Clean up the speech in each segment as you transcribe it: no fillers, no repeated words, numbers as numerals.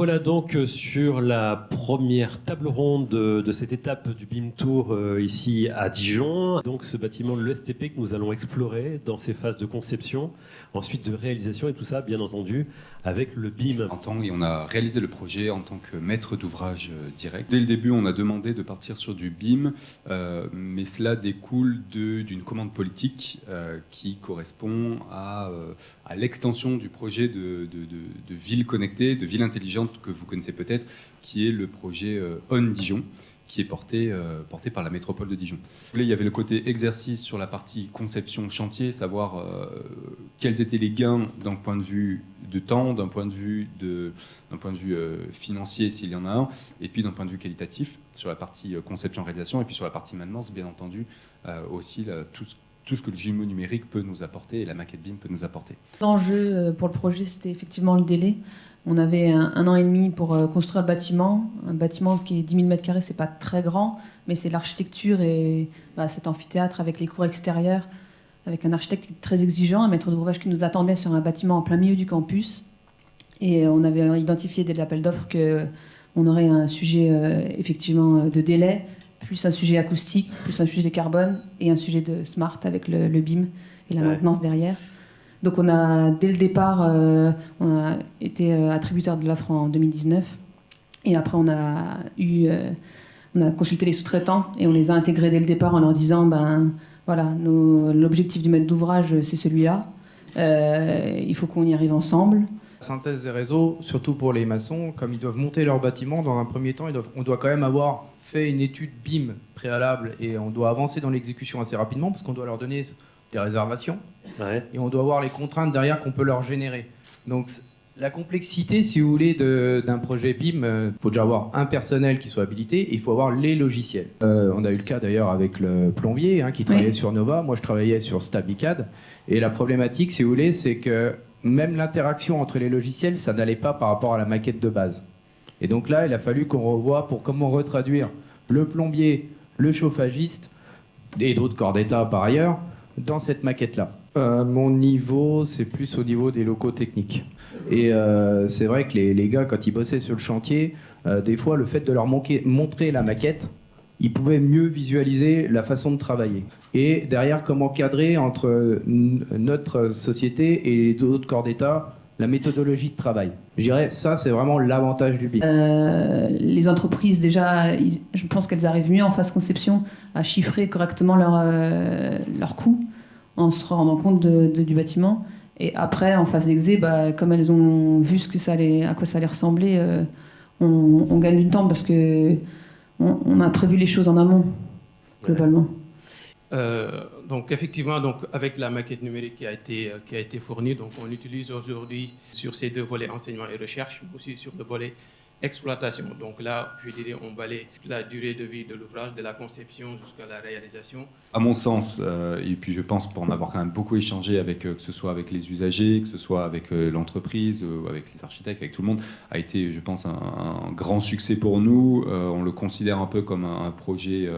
revoilà donc sur la première table ronde de cette étape du BIM Tour ici à Dijon. Donc ce bâtiment de l'ESTP que nous allons explorer dans ses phases de conception, ensuite de réalisation et tout ça bien entendu avec le BIM. Et on a réalisé le projet en tant que maître d'ouvrage direct. Dès le début, on a demandé de partir sur du BIM, mais cela découle d'une commande politique qui correspond à l'extension du projet de ville connectée, de ville intelligente que vous connaissez peut-être, qui est le projet ON Dijon, qui est porté par la métropole de Dijon. Il y avait le côté exercice sur la partie conception chantier, savoir quels étaient les gains d'un point de vue de temps, d'un point de vue financier s'il y en a un, et puis d'un point de vue qualitatif sur la partie conception-réalisation, et puis sur la partie maintenance, bien entendu, aussi tout ce que le jumeau numérique peut nous apporter et la maquette BIM peut nous apporter. L'enjeu pour le projet, c'était effectivement le délai. On avait un an et demi pour construire le bâtiment. Un bâtiment qui est 10 000 m², c'est pas très grand, mais c'est l'architecture et cet amphithéâtre avec les cours extérieurs, avec un architecte très exigeant, un maître d'ouvrage qui nous attendait sur un bâtiment en plein milieu du campus. Et on avait identifié dès l'appel d'offres qu'on aurait un sujet effectivement de délai, plus un sujet acoustique, plus un sujet de carbone et un sujet de smart avec le BIM et la maintenance derrière. Donc on a, dès le départ, on a été attributeur de l'offre en 2019. Et après, on a consulté les sous-traitants et on les a intégrés dès le départ en leur disant, l'objectif du maître d'ouvrage, c'est celui-là. Il faut qu'on y arrive ensemble. Synthèse des réseaux, surtout pour les maçons, comme ils doivent monter leur bâtiment, dans un premier temps, on doit quand même avoir fait une étude BIM préalable et on doit avancer dans l'exécution assez rapidement parce qu'on doit leur donner des réservations et on doit voir les contraintes derrière qu'on peut leur générer. Donc la complexité, si vous voulez, d'un projet BIM, il faut déjà avoir un personnel qui soit habilité et il faut avoir les logiciels. On a eu le cas d'ailleurs avec le plombier qui travaillait sur Nova, moi je travaillais sur StabiCAD et la problématique, si vous voulez, c'est que même l'interaction entre les logiciels, ça n'allait pas par rapport à la maquette de base. Et donc là, il a fallu qu'on revoie pour comment retraduire le plombier, le chauffagiste et d'autres corps d'État par ailleurs dans cette maquette-là. Mon niveau, c'est plus au niveau des locaux techniques. Et c'est vrai que les gars, quand ils bossaient sur le chantier, des fois, le fait de leur montrer la maquette, ils pouvaient mieux visualiser la façon de travailler. Et derrière, comment cadrer entre notre société et les autres corps d'État la méthodologie de travail. Je dirais, ça, c'est vraiment l'avantage du BIM. Les entreprises, déjà, je pense qu'elles arrivent mieux en phase conception à chiffrer correctement leurs coûts en se rendant compte du bâtiment. Et après, en phase d'exé, comme elles ont vu à quoi ça allait ressembler, on gagne du temps parce qu'on a prévu les choses en amont, globalement. Donc effectivement, avec la maquette numérique qui a été fournie, donc on l'utilise aujourd'hui sur ces deux volets enseignement et recherche, mais aussi sur le volet exploitation. Donc là, je dirais, on balaye la durée de vie de l'ouvrage, de la conception jusqu'à la réalisation. À mon sens, et puis je pense pour en avoir quand même beaucoup échangé avec, que ce soit avec les usagers, que ce soit avec l'entreprise, avec les architectes, avec tout le monde, a été, je pense, un grand succès pour nous. On le considère un peu comme un projet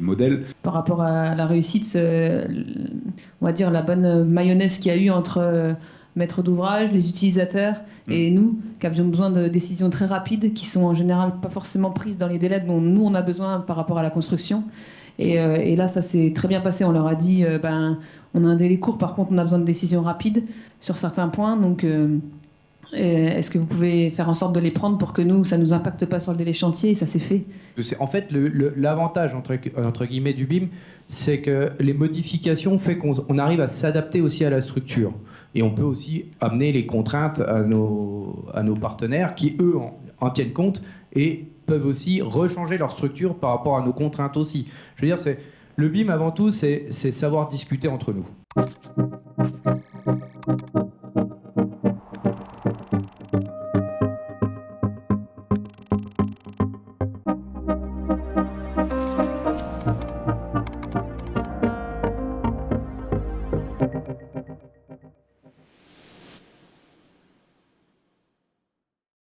modèle. Par rapport à la réussite, on va dire la bonne mayonnaise qu'il y a eu entre maître d'ouvrage, les utilisateurs et nous, qui avions besoin de décisions très rapides, qui sont en général pas forcément prises dans les délais dont nous on a besoin par rapport à la construction. Et là, ça s'est très bien passé. On leur a dit, on a un délai court, par contre on a besoin de décisions rapides sur certains points. Donc, est-ce que vous pouvez faire en sorte de les prendre pour que nous, ça ne nous impacte pas sur le délai chantier? Et ça s'est fait. En fait, l'avantage entre guillemets du BIM, c'est que les modifications fait qu'on arrive à s'adapter aussi à la structure. Et on peut aussi amener les contraintes à nos partenaires qui, eux, en tiennent compte et peuvent aussi rechanger leur structure par rapport à nos contraintes aussi. Je veux dire, le BIM, avant tout, c'est savoir discuter entre nous.